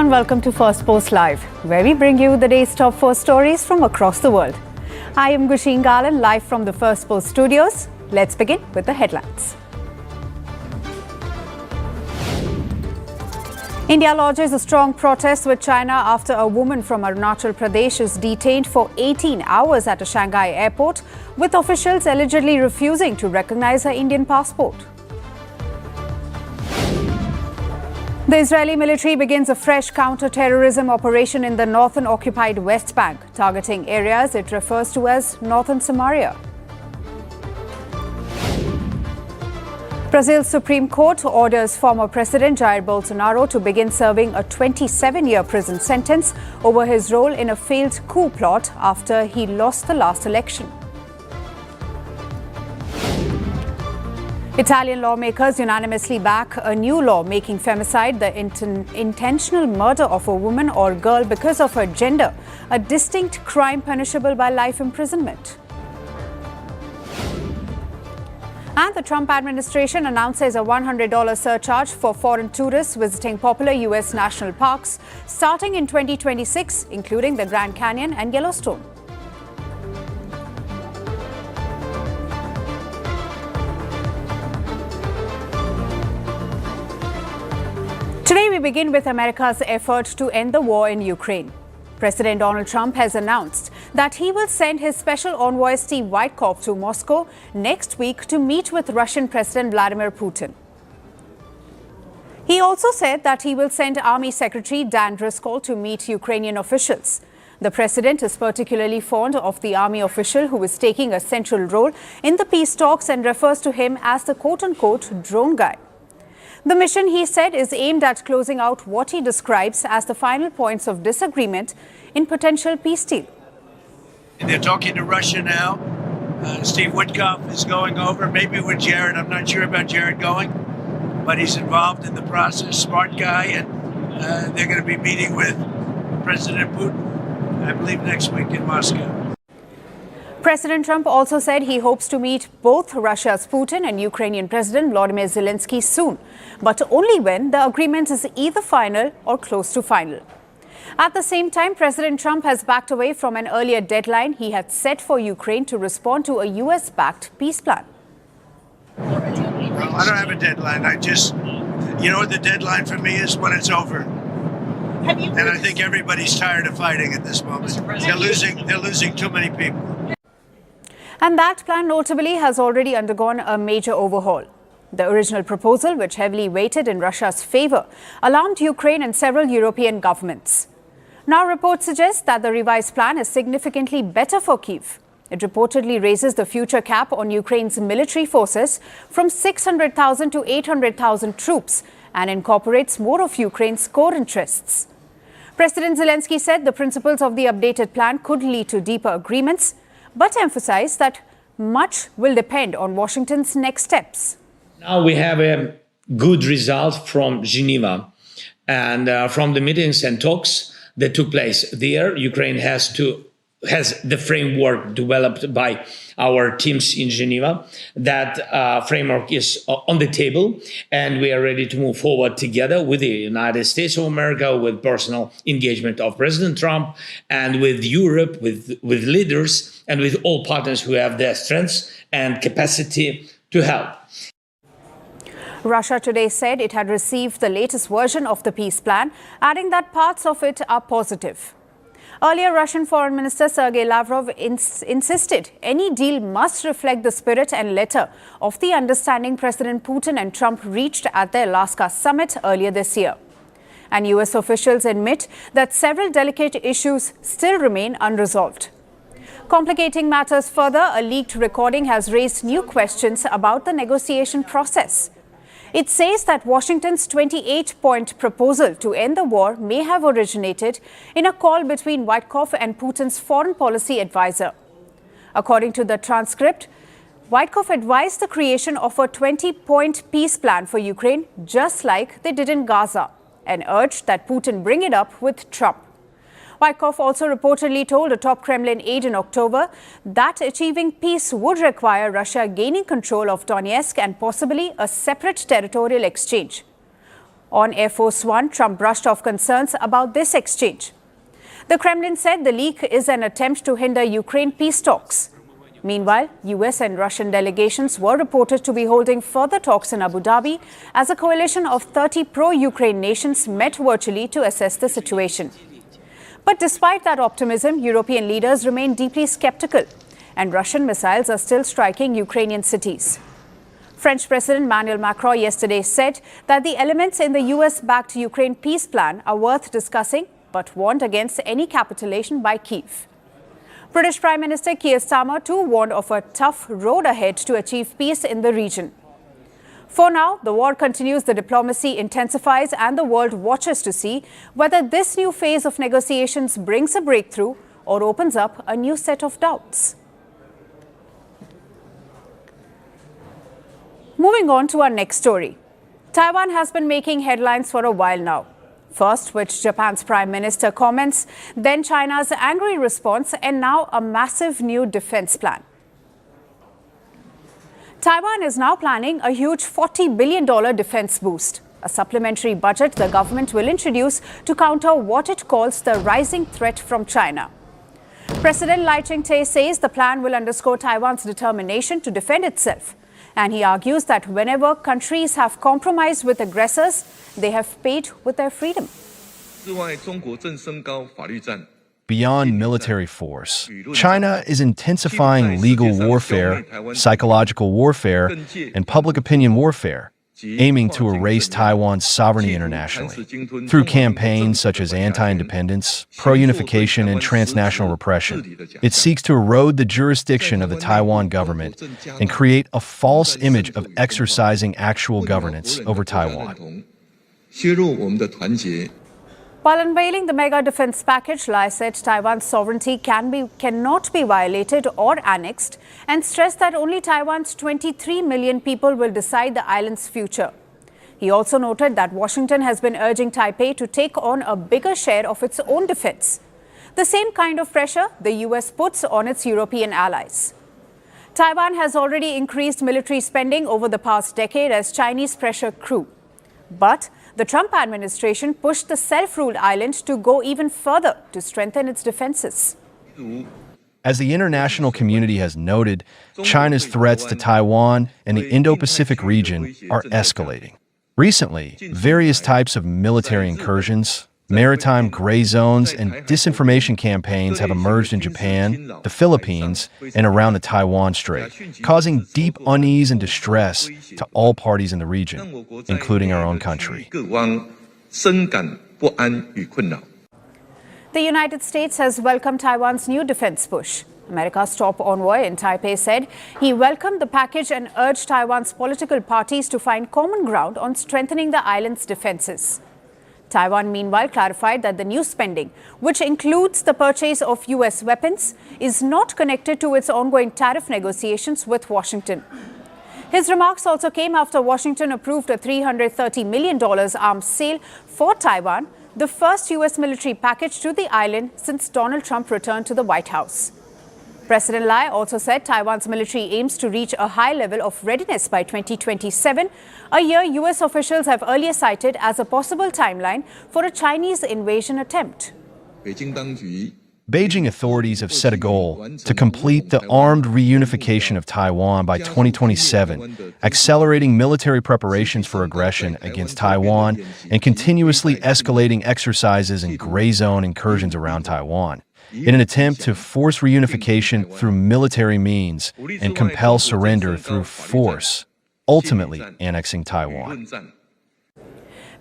and welcome to Firstpost Live, where we bring you the day's top 4 stories from across the world. I am Gushin Galan, live from the Firstpost studios. Let's begin with the headlines. India lodges a strong protest with China after a woman from Arunachal Pradesh is detained for 18 hours at a Shanghai airport, with officials allegedly refusing to recognize her Indian passport. The Israeli military begins a fresh counter-terrorism operation in the northern occupied West Bank, targeting areas it refers to as northern Samaria. Brazil's Supreme Court orders former President Jair Bolsonaro to begin serving a 27-year prison sentence over his role in a failed coup plot after he lost the last election. Italian lawmakers unanimously back a new law making femicide, the intentional murder of a woman or girl because of her gender, a distinct crime punishable by life imprisonment. And the Trump administration announces a $100 surcharge for foreign tourists visiting popular U.S. national parks starting in 2026, including the Grand Canyon and Yellowstone. Today we begin with America's effort to end the war in Ukraine. President Donald Trump has announced that he will send his special envoy Steve Witkoff to Moscow next week to meet with Russian President Vladimir Putin. He also said that he will send Army Secretary Dan Driscoll to meet Ukrainian officials. The president is particularly fond of the army official who is taking a central role in the peace talks and refers to him as the quote-unquote drone guy. The mission, he said, is aimed at closing out what he describes as the final points of disagreement in potential peace deal. They're talking to Russia now. Steve Witkoff is going over, maybe with Jared. I'm not sure about Jared going, but he's involved in the process, smart guy, and they're going to be meeting with President Putin, I believe, next week in Moscow. President Trump also said he hopes to meet both Russia's Putin and Ukrainian President Volodymyr Zelensky soon, but only when the agreement is either final or close to final. At the same time, President Trump has backed away from an earlier deadline he had set for Ukraine to respond to a US-backed peace plan. Well, I don't have a deadline. You know what the deadline for me is? When it's over. And I think everybody's tired of fighting at this moment. They're losing too many people. And that plan notably has already undergone a major overhaul. The original proposal, which heavily weighted in Russia's favor, alarmed Ukraine and several European governments. Now reports suggest that the revised plan is significantly better for Kyiv. It reportedly raises the future cap on Ukraine's military forces from 600,000 to 800,000 troops and incorporates more of Ukraine's core interests. President Zelensky said the principles of the updated plan could lead to deeper agreements, but emphasized that much will depend on Washington's next steps. Now we have a good result from Geneva and from the meetings and talks that took place there. Ukraine has the framework developed by our teams in Geneva. That framework is on the table, and we are ready to move forward together with the United States of America, with personal engagement of President Trump, and with Europe, with leaders, and with all partners who have their strengths and capacity to help. Russia today said it had received the latest version of the peace plan, adding that parts of it are positive. Earlier, Russian Foreign Minister Sergei Lavrov insisted any deal must reflect the spirit and letter of the understanding President Putin and Trump reached at the Alaska summit earlier this year. And US officials admit that several delicate issues still remain unresolved. Complicating matters further, a leaked recording has raised new questions about the negotiation process. It says that Washington's 28-point proposal to end the war may have originated in a call between Witkoff and Putin's foreign policy advisor. According to the transcript, Witkoff advised the creation of a 20-point peace plan for Ukraine, just like they did in Gaza, and urged that Putin bring it up with Trump. Witkoff also reportedly told a top Kremlin aide in October that achieving peace would require Russia gaining control of Donetsk and possibly a separate territorial exchange. On Air Force One, Trump brushed off concerns about this exchange. The Kremlin said the leak is an attempt to hinder Ukraine peace talks. Meanwhile, US and Russian delegations were reported to be holding further talks in Abu Dhabi as a coalition of 30 pro-Ukraine nations met virtually to assess the situation. But despite that optimism, European leaders remain deeply skeptical, and Russian missiles are still striking Ukrainian cities. French President Emmanuel Macron yesterday said that the elements in the US-backed Ukraine peace plan are worth discussing, but warned against any capitulation by Kyiv. British Prime Minister Keir Starmer too warned of a tough road ahead to achieve peace in the region. For now, the war continues, the diplomacy intensifies, and the world watches to see whether this new phase of negotiations brings a breakthrough or opens up a new set of doubts. Moving on to our next story. Taiwan has been making headlines for a while now. First, with Japan's Prime Minister comments, then China's angry response, and now a massive new defense plan. Taiwan is now planning a huge $40 billion defense boost, a supplementary budget the government will introduce to counter what it calls the rising threat from China. President Lai Ching-te says the plan will underscore Taiwan's determination to defend itself. And he argues that whenever countries have compromised with aggressors, they have paid with their freedom. Beyond military force, China is intensifying legal warfare, psychological warfare, and public opinion warfare, aiming to erase Taiwan's sovereignty internationally. Through campaigns such as anti-independence, pro-unification, and transnational repression, it seeks to erode the jurisdiction of the Taiwan government and create a false image of exercising actual governance over Taiwan. While unveiling the mega defense package, Lai said Taiwan's sovereignty cannot be violated or annexed, and stressed that only Taiwan's 23 million people will decide the island's future. He also noted that Washington has been urging Taipei to take on a bigger share of its own defense, the same kind of pressure the US puts on its European allies. Taiwan has already increased military spending over the past decade as Chinese pressure grew. But the Trump administration pushed the self-ruled island to go even further to strengthen its defenses. As the international community has noted, China's threats to Taiwan and the Indo-Pacific region are escalating. Recently, various types of military incursions, maritime gray zones, and disinformation campaigns have emerged in Japan, the Philippines, and around the Taiwan Strait, causing deep unease and distress to all parties in the region, including our own country. The United States has welcomed Taiwan's new defense push. America's top envoy in Taipei said he welcomed the package and urged Taiwan's political parties to find common ground on strengthening the island's defenses. Taiwan, meanwhile, clarified that the new spending, which includes the purchase of US weapons, is not connected to its ongoing tariff negotiations with Washington. His remarks also came after Washington approved a $330 million arms sale for Taiwan, the first US military package to the island since Donald Trump returned to the White House. President Lai also said Taiwan's military aims to reach a high level of readiness by 2027, a year US officials have earlier cited as a possible timeline for a Chinese invasion attempt. Beijing authorities have set a goal to complete the armed reunification of Taiwan by 2027, accelerating military preparations for aggression against Taiwan and continuously escalating exercises and gray zone incursions around Taiwan, in an attempt to force reunification through military means and compel surrender through force, ultimately annexing Taiwan.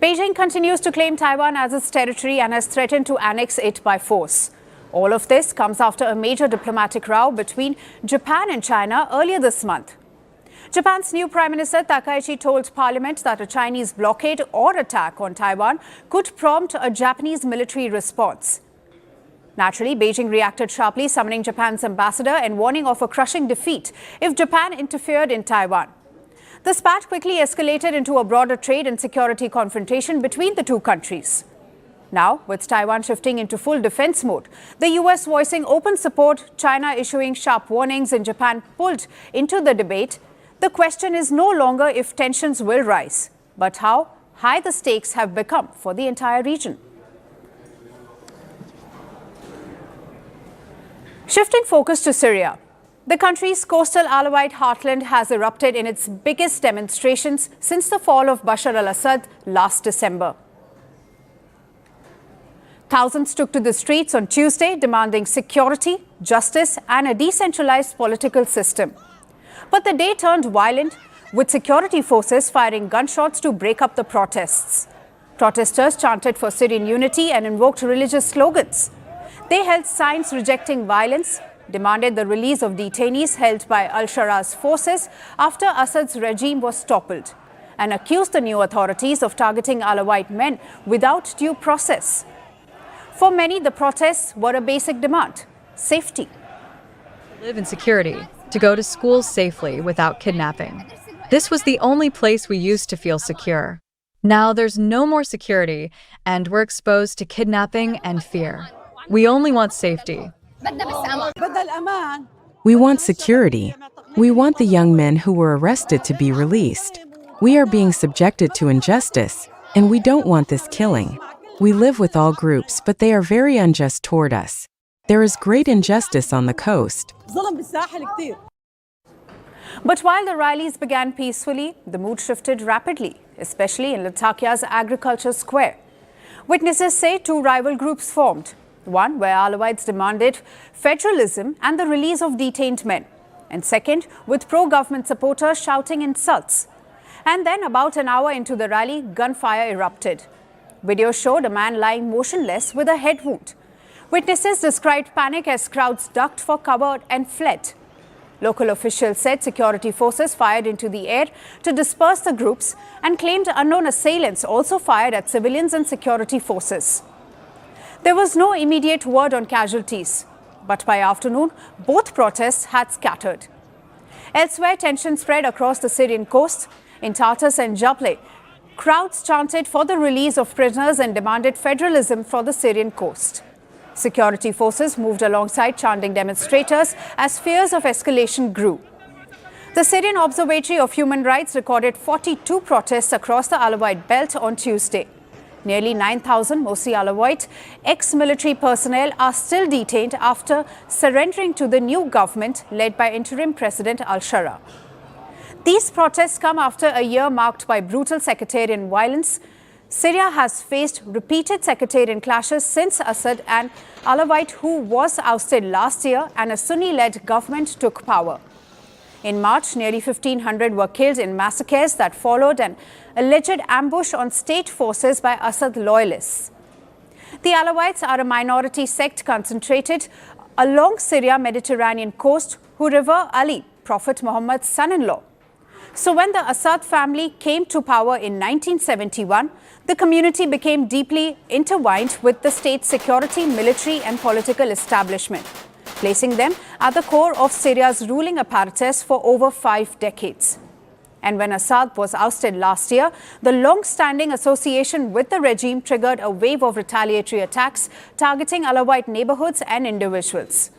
Beijing continues to claim Taiwan as its territory and has threatened to annex it by force. All of this comes after a major diplomatic row between Japan and China earlier this month. Japan's new Prime Minister Takaichi told Parliament that a Chinese blockade or attack on Taiwan could prompt a Japanese military response. Naturally, Beijing reacted sharply, summoning Japan's ambassador and warning of a crushing defeat if Japan interfered in Taiwan. The spat quickly escalated into a broader trade and security confrontation between the two countries. Now, with Taiwan shifting into full defense mode, the US voicing open support, China issuing sharp warnings, and Japan pulled into the debate, the question is no longer if tensions will rise, but how high the stakes have become for the entire region. Shifting focus to Syria. The country's coastal Alawite heartland has erupted in its biggest demonstrations since the fall of Bashar al-Assad last December. Thousands took to the streets on Tuesday demanding security, justice and a decentralized political system. But the day turned violent, with security forces firing gunshots to break up the protests. Protesters chanted for Syrian unity and invoked religious slogans. They held signs rejecting violence, demanded the release of detainees held by Al-Shara's forces after Assad's regime was toppled, and accused the new authorities of targeting Alawite men without due process. For many, the protests were a basic demand: safety. To live in security, to go to school safely without kidnapping. This was the only place we used to feel secure. Now there's no more security, and we're exposed to kidnapping and fear. We only want safety. We want security. We want the young men who were arrested to be released. We are being subjected to injustice, and we don't want this killing. We live with all groups, but they are very unjust toward us. There is great injustice on the coast. But while the rallies began peacefully, the mood shifted rapidly, especially in Latakia's agriculture square. Witnesses say two rival groups formed. One, where Alawites demanded federalism and the release of detained men. And second, with pro-government supporters shouting insults. And then, about an hour into the rally, gunfire erupted. Video showed a man lying motionless with a head wound. Witnesses described panic as crowds ducked for cover and fled. Local officials said security forces fired into the air to disperse the groups and claimed unknown assailants also fired at civilians and security forces. There was no immediate word on casualties, but by afternoon, both protests had scattered. Elsewhere, tension spread across the Syrian coast. In Tartus and Jableh, crowds chanted for the release of prisoners and demanded federalism for the Syrian coast. Security forces moved alongside chanting demonstrators as fears of escalation grew. The Syrian Observatory of Human Rights recorded 42 protests across the Alawite belt on Tuesday. Nearly 9,000, mostly Alawite, ex-military personnel are still detained after surrendering to the new government led by interim President Al-Sharaa. These protests come after a year marked by brutal sectarian violence. Syria has faced repeated sectarian clashes since Assad, an Alawite who was ousted last year, and a Sunni-led government took power. In March, nearly 1,500 were killed in massacres that followed an alleged ambush on state forces by Assad loyalists. The Alawites are a minority sect concentrated along Syria's Mediterranean coast who revere Ali, Prophet Muhammad's son-in-law. So when the Assad family came to power in 1971, the community became deeply intertwined with the state's security, military and political establishment, placing them at the core of Syria's ruling apparatus for over 5 decades. And when Assad was ousted last year, the long-standing association with the regime triggered a wave of retaliatory attacks targeting Alawite neighborhoods and individuals.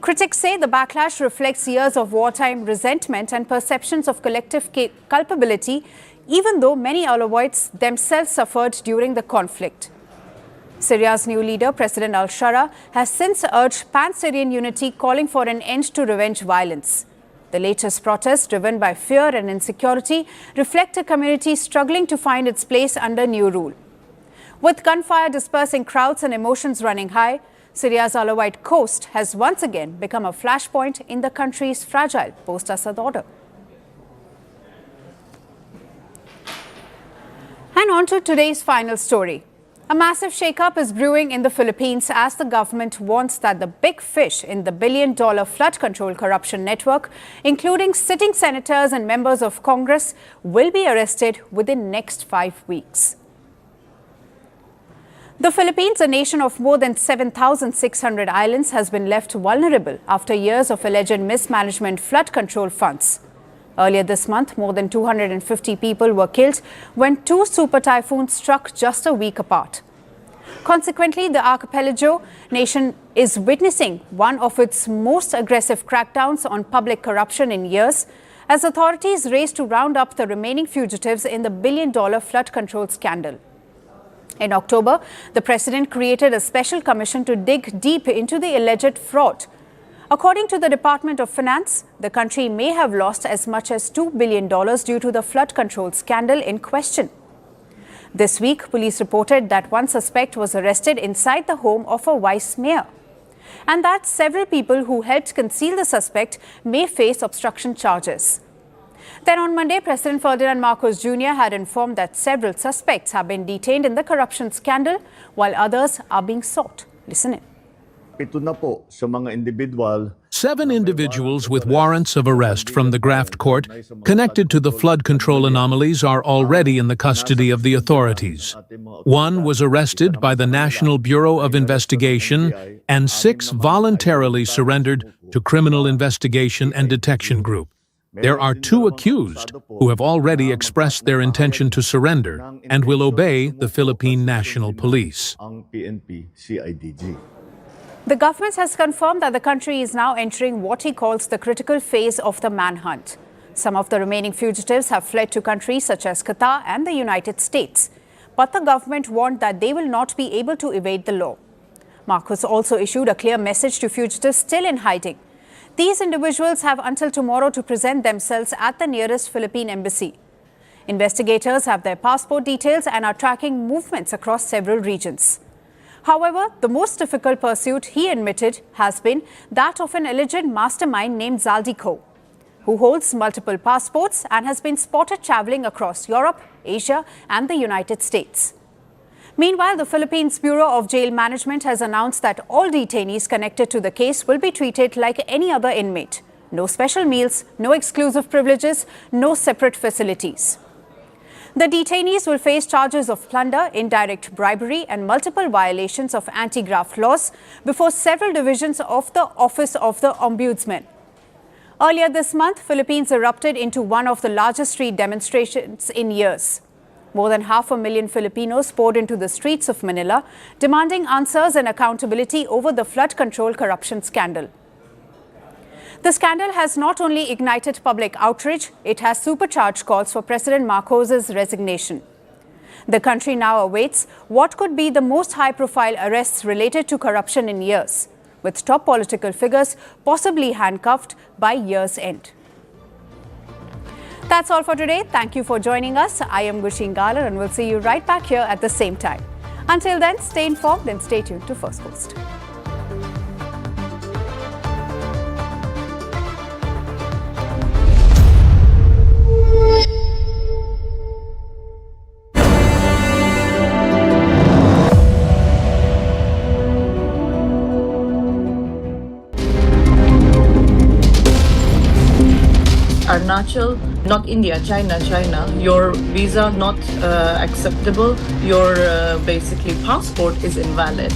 Critics say the backlash reflects years of wartime resentment and perceptions of collective culpability, even though many Alawites themselves suffered during the conflict. Syria's new leader, President Al-Sharaa, has since urged pan-Syrian unity, calling for an end to revenge violence. The latest protests, driven by fear and insecurity, reflect a community struggling to find its place under new rule. With gunfire dispersing crowds and emotions running high, Syria's Alawite coast has once again become a flashpoint in the country's fragile post-Assad order. And on to today's final story. A massive shakeup is brewing in the Philippines as the government warns that the big fish in the billion-dollar flood control corruption network, including sitting senators and members of Congress, will be arrested within next 5 weeks. The Philippines, a nation of more than 7,600 islands, has been left vulnerable after years of alleged mismanagement flood control funds. Earlier this month, more than 250 people were killed when 2 super typhoons struck just a week apart. Consequently, the archipelago nation is witnessing one of its most aggressive crackdowns on public corruption in years, as authorities race to round up the remaining fugitives in the billion-dollar flood control scandal. In October, the president created a special commission to dig deep into the alleged fraud. According to the Department of Finance, the country may have lost as much as $2 billion due to the flood control scandal in question. This week, police reported that one suspect was arrested inside the home of a vice mayor, and that several people who helped conceal the suspect may face obstruction charges. Then on Monday, President Ferdinand Marcos Jr. had informed that several suspects have been detained in the corruption scandal, while others are being sought. Listen in. 7 individuals with warrants of arrest from the Graft Court connected to the flood control anomalies are already in the custody of the authorities. 1 was arrested by the National Bureau of Investigation, and 6 voluntarily surrendered to Criminal Investigation and Detection Group. There are 2 accused who have already expressed their intention to surrender and will obey the Philippine National Police. The government has confirmed that the country is now entering what he calls the critical phase of the manhunt. Some of the remaining fugitives have fled to countries such as Qatar and the United States. But the government warned that they will not be able to evade the law. Marcos also issued a clear message to fugitives still in hiding. These individuals have until tomorrow to present themselves at the nearest Philippine embassy. Investigators have their passport details and are tracking movements across several regions. However, the most difficult pursuit, he admitted, has been that of an alleged mastermind named Zaldico, who holds multiple passports and has been spotted traveling across Europe, Asia, and the United States. Meanwhile, the Philippines Bureau of Jail Management has announced that all detainees connected to the case will be treated like any other inmate. No special meals, no exclusive privileges, no separate facilities. The detainees will face charges of plunder, indirect bribery, and multiple violations of anti-graft laws before several divisions of the Office of the Ombudsman. Earlier this month, Philippines erupted into one of the largest street demonstrations in years. More than 500,000 Filipinos poured into the streets of Manila, demanding answers and accountability over the flood control corruption scandal. The scandal has not only ignited public outrage, it has supercharged calls for President Marcos's resignation. The country now awaits what could be the most high-profile arrests related to corruption in years, with top political figures possibly handcuffed by year's end. That's all for today. Thank you for joining us. I am Gushin Galar and we'll see you right back here at the same time. Until then, stay informed and stay tuned to Firstpost. Arunachal, not India, China, your visa not acceptable, your basically passport is invalid.